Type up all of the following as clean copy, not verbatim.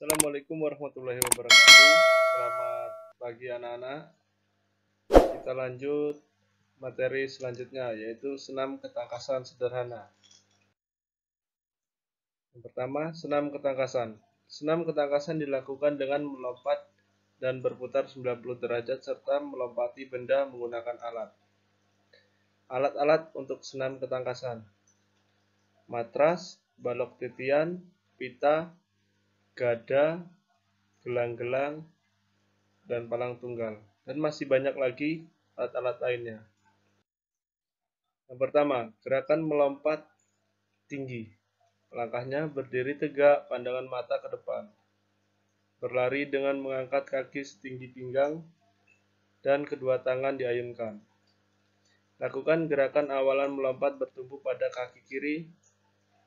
Assalamualaikum warahmatullahi wabarakatuh. Selamat pagi anak-anak. Kita lanjut materi selanjutnya, yaitu senam ketangkasan sederhana. Yang pertama, senam ketangkasan. Senam ketangkasan dilakukan dengan melompat dan berputar 90 derajat serta melompati benda menggunakan alat. Alat-alat untuk senam ketangkasan: matras, balok titian, pita, gada, gelang-gelang, dan palang tunggal, dan masih banyak lagi alat-alat lainnya. Yang pertama, gerakan melompat tinggi. Langkahnya berdiri tegak, pandangan mata ke depan. Berlari dengan mengangkat kaki setinggi pinggang dan kedua tangan diayunkan. Lakukan gerakan awalan melompat bertumpu pada kaki kiri.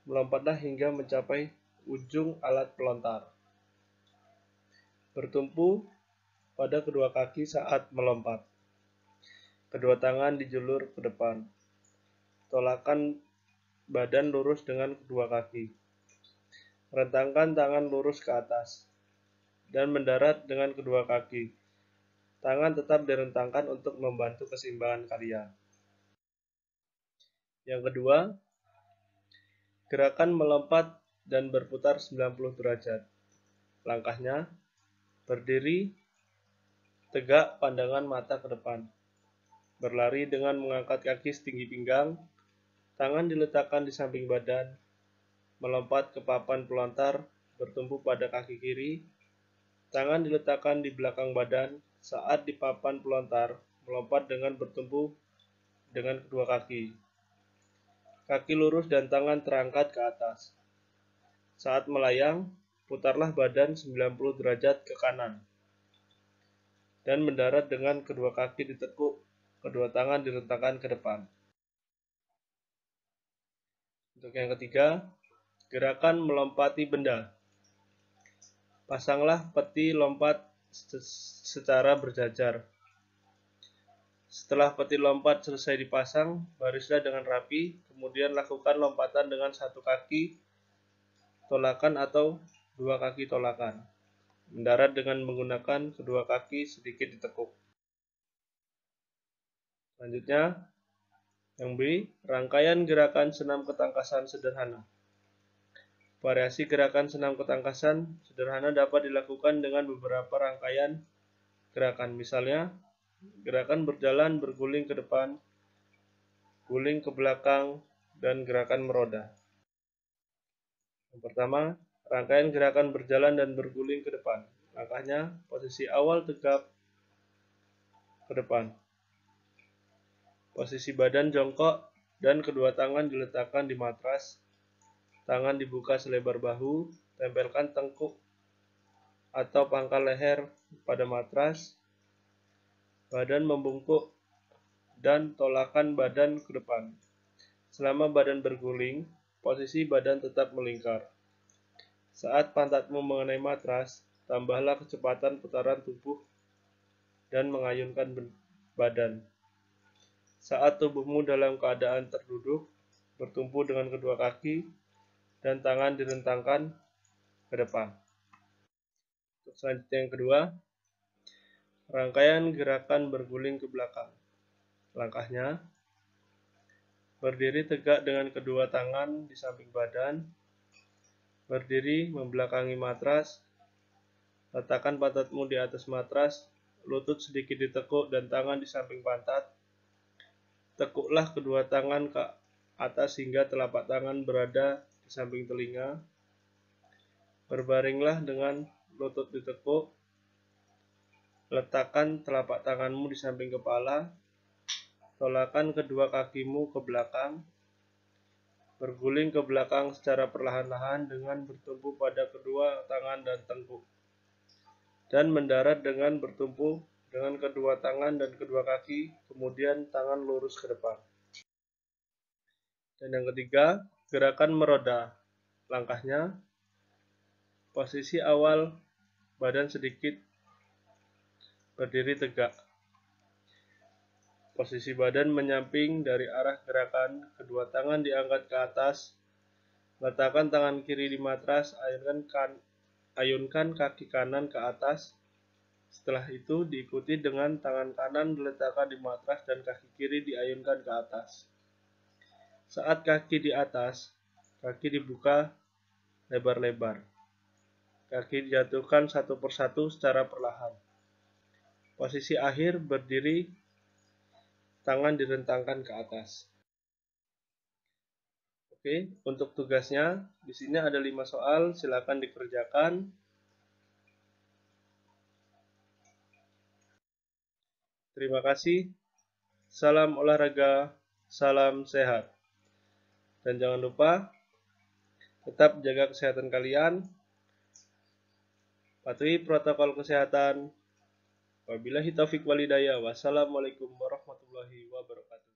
Melompatlah hingga mencapai ujung alat pelontar. Bertumpu pada kedua kaki saat melompat. Kedua tangan dijulur ke depan. Tolakkan badan lurus dengan kedua kaki. Rentangkan tangan lurus ke atas dan mendarat dengan kedua kaki. Tangan tetap direntangkan untuk membantu keseimbangan kalian. Yang kedua, gerakan melompat dan berputar 90 derajat. Langkahnya, berdiri tegak, pandangan mata ke depan. Berlari dengan mengangkat kaki setinggi pinggang. Tangan diletakkan di samping badan. Melompat ke papan pelontar, bertumpu pada kaki kiri. Tangan diletakkan di belakang badan. Saat di papan pelontar, melompat dengan bertumpu dengan kedua kaki. Kaki lurus dan tangan terangkat ke atas. Saat melayang, putarlah badan 90 derajat ke kanan. Dan mendarat dengan kedua kaki ditekuk, kedua tangan direntangkan ke depan. Untuk yang ketiga, gerakan melompati benda. Pasanglah peti lompat secara berjajar. Setelah peti lompat selesai dipasang, barislah dengan rapi, kemudian lakukan lompatan dengan satu kaki tolakan atau dua kaki tolakan. Mendarat dengan menggunakan kedua kaki sedikit ditekuk. Selanjutnya, yang B, rangkaian gerakan senam ketangkasan sederhana. Variasi gerakan senam ketangkasan sederhana dapat dilakukan dengan beberapa rangkaian gerakan. Misalnya, gerakan berjalan berguling ke depan, guling ke belakang, dan gerakan meroda. Yang pertama, rangkaian gerakan berjalan dan berguling ke depan. Langkahnya, posisi awal tegap ke depan. Posisi badan jongkok dan kedua tangan diletakkan di matras. Tangan dibuka selebar bahu, tempelkan tengkuk atau pangkal leher pada matras. Badan membungkuk dan tolakan badan ke depan. Selama badan berguling, posisi badan tetap melingkar. Saat pantatmu mengenai matras, tambahlah kecepatan putaran tubuh dan mengayunkan badan. Saat tubuhmu dalam keadaan terduduk, bertumpu dengan kedua kaki, dan tangan direntangkan ke depan. Untuk selanjutnya yang kedua, rangkaian gerakan berguling ke belakang. Langkahnya, berdiri tegak dengan kedua tangan di samping badan, berdiri membelakangi matras, letakkan pantatmu di atas matras, lutut sedikit ditekuk dan tangan di samping pantat. Tekuklah kedua tangan ke atas hingga telapak tangan berada di samping telinga. Berbaringlah dengan lutut ditekuk. Letakkan telapak tanganmu di samping kepala. Tolakkan kedua kakimu ke belakang. Berguling ke belakang secara perlahan-lahan dengan bertumpu pada kedua tangan dan tengkuk. Dan mendarat dengan bertumpu dengan kedua tangan dan kedua kaki, kemudian tangan lurus ke depan. Dan yang ketiga, gerakan meroda. Langkahnya, posisi awal badan sedikit berdiri tegak. Posisi badan menyamping dari arah gerakan, kedua tangan diangkat ke atas. Letakkan tangan kiri di matras, ayunkan ayunkan kaki kanan ke atas. Setelah itu diikuti dengan tangan kanan diletakkan di matras dan kaki kiri diayunkan ke atas. Saat kaki di atas, kaki dibuka lebar-lebar. Kaki dijatuhkan satu persatu secara perlahan. Posisi akhir berdiri, tangan direntangkan ke atas. Oke, untuk tugasnya di sini ada 5 soal, silakan dikerjakan. Terima kasih. Salam olahraga, salam sehat. Dan jangan lupa tetap jaga kesehatan kalian. Patuhi protokol kesehatan. Wabillahi taufik walhidayah. Wassalamualaikum warahmatullahi wabarakatuh.